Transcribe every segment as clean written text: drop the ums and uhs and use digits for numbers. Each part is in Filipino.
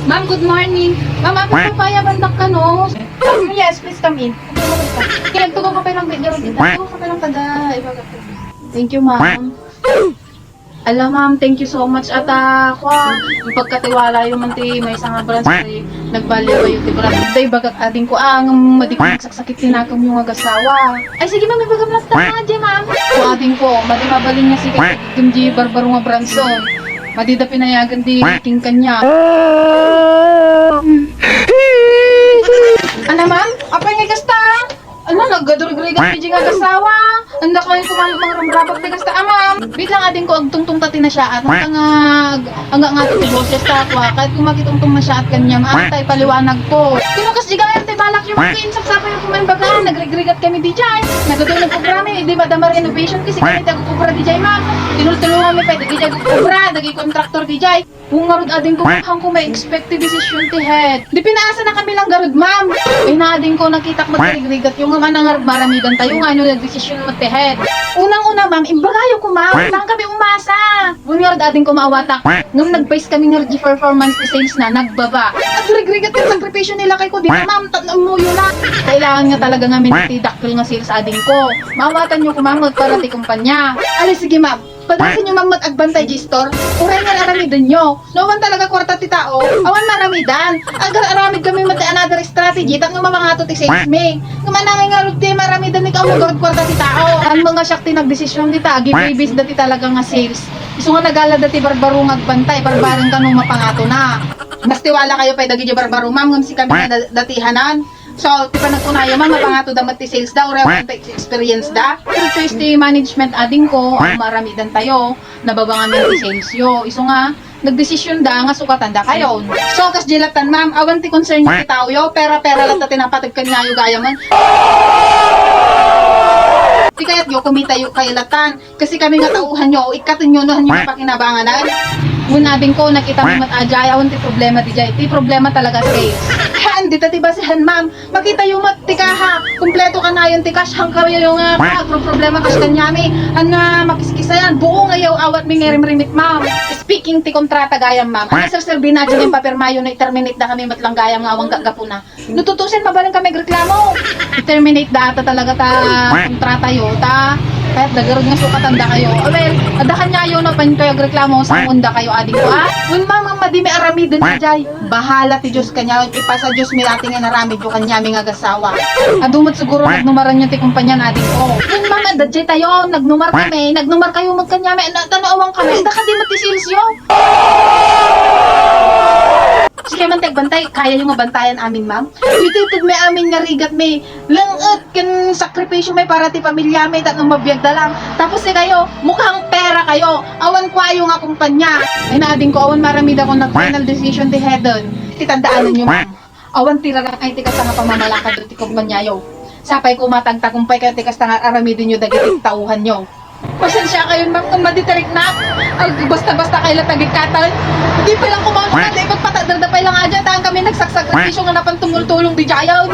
Ma'am, good morning. Ma'am, ako papaya bandak ka, no? Yes, please come in. Kaya tugo ka pa lang video rin. Tugo ka pa lang kada. Thank you, ma'am. Alam, ma'am, thank you so much. At ako, yung pagkatiwala yung manti, may isang branch ay nagbaliw kayo, di ba? Day, bagak ating ko, ang madikong nagsakit tinakam yung agasawa. Ay, sige, ma'am, may bagam na tama, ma'am. So, ating ko, madimabalin niya si Kimji Barbaro nga branson. Madida pinayagan di meeting kanya. Ano, ma'am? Apay nga gasta? Ano, naggadurigrigan di nga gasawa? Anda kayo kumalang mga ramrabag di gasta, ma'am. Wait lang atin ko, agtungtong tati na siya at hanggang nga ito boses ta ako. Kahit kung makitungtong na siya at kanya, ma'am, tayo paliwanag ko. Kinukas di ganyan, tayo balak yung mga insaksa kayo kumain baga. Nagrigrigat kami di jay. Nagatuloy ng programa, di ba damar renovation kasi kami tayo kubra di jay, ma'am. Tinultulungan mi pa, di jay kubra, naging contractor di jay. Kung marud ading ko, hang ko may expected decision ti head. Di pinaasa na kami lang garud, ma'am. Ay na ading ko nakita ko magrigrigat yung mga nangarab maramigan tayo nga nyo na decision mo ti head. Unang-una, ma'am, imbagayo ko, ma'am. Lang kami umasa. Bungarud ading ko maawatak. Nung nag-base kami ng performance ni sales na, nagbaba. At rigrigat yung sakripisyo nila kay ko, di ba, ma'am? Tatlong muyo na. Kailangan nga talaga nga minitidakil nga sales ading ko. Maawatan nyo ko, ma'am, magparati kumpanya. Ali, sige, ma'am. Padasin nyo, ma'am, mag-agbantay G-store. Uray nga aramidan nyo. Naman talaga kwarta ti tao. Awan maramidan. Agar aramid kami mati another strategy. Tak nga mamangato ti sales me. Nga manangay nga rugti maramidan ni ka magagod kwarta ti tao. Ang mga syakti nagdesisyon ti ta. Gibibis dati talaga nga sales. Iso nga nagala dati barbaro ngagbantay. Barbaran ka nung mapangato na. Mas tiwala kayo pa dagi di barbaro, ma'am. Ngam si kami nga datihanan. So, di pa nagtunayo, ma'am, mapangato damat ti sales da, or experience da. Pero choice ti management ading ko, ang maramidan tayo, nababangan ti sales yo. Iso nga, nagdesisyon da, nga sukatan da kayo. So, kas jilatan, ma'am, awan ti concern ti tao yo, pera-pera lang ta tinapatag kanya yo gaya man. Di kaya't yo, kumita yo kailatan. Kasi kami nga tauhan yo, ikatin yo nohan yung pakinabanganan. Unading ko, nakita mo mat-ajay, awan ti problema di jay. Ti problema talaga sales. Hindi tati basihan, ma'am. Makita yung matika ha. Kumpleto ka na yung tikas. Hang kayo yung problema kas kanyami. Makiskisa yan. Buo ngayaw awat may ngirim-rimit, ma'am. Speaking ti kontrata gayam, ma'am. Ang sir binadyo yung papermayo na i-terminate na kami matlang gayam nga awang gagapuna. Nututusin mabaling kami reklamo. I-terminate da ata talaga ta kontrata yo. Kahit dagarod nga sukatan da kayo. Well, adakan niya yun na pan kayo reklamo sa unda kayo ading ko. When ma'am, madimi arami dun na jay. Bahala ti Diyos kanya. Ipasa Diyos mi ating nga naramid yung kanya mi nga gasawa. Adumot siguro nagnumaran niyo ti kumpanya natin ko. When ma'am, adadjay tayo. Nagnumar kami. Nagnumar kayo magkanya mi. Tanawang kami. Daka di matisills yun. Sige man tagbantay, kaya yung mabantayan amin, ma'am. Itutug may amin nga rigat may langat kan sakripisyo may para ti pamilya may tatang mabiyagda lang. Tapos kayo, mukhang pera kayo. Awan kwayo nga kumpanya. Ay naading ko, awan maramid ako nag-final decision ti headon. Titandaanan nyo, ma'am. Awan tiragang ay tikas nga pamamalakad do ti kumpanya yo. Sapay ko matagtagumpay kayo tikas nga aramidin nyo dagitik tauhan nyo. Pasensya kayo, ma'am, kung maditarik na. Basta-basta kayo lang tagikatan. Hindi pa lang kumawin na, di magpatadardapay lang nga dyan. Tahan kami nagsaksakripasyon nga napan tumultulong di jayaw.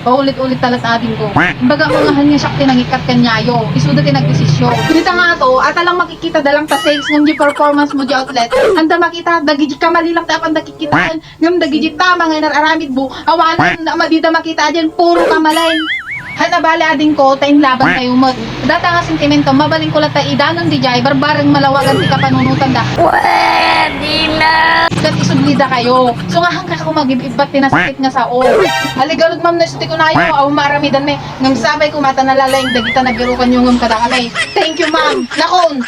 Paulit-ulit talat ading ko. Baga mga hanya syakti nangikat kanyayo. Isuda ti nagdesisyon. Kunita nga to, ata lang makikita dalang ta sales ng di performance mo di outlet. Anda makita, dagiji ka malilang ta apang dakikitaan. Ngam dagiji tama nga nararamid mo. Awanan na madida makita dyan, puro kamalay. Hanabali ading ko, taing laban kayo mo. Data nga sentimento, mabaling ko lang ta idanon di jay, barbarang malawagan ti kapanunutan da. Pwede na! Dat isublida kayo. So nga hangka ko mag-ibat tinasakit nga sa o. Haligalod ma'am na suti ko na yun, aw maramidan may. Ngam sabay ko mata nalalayang dagita nagirukan yung ngam kadakalay. Thank you, ma'am. Nakon!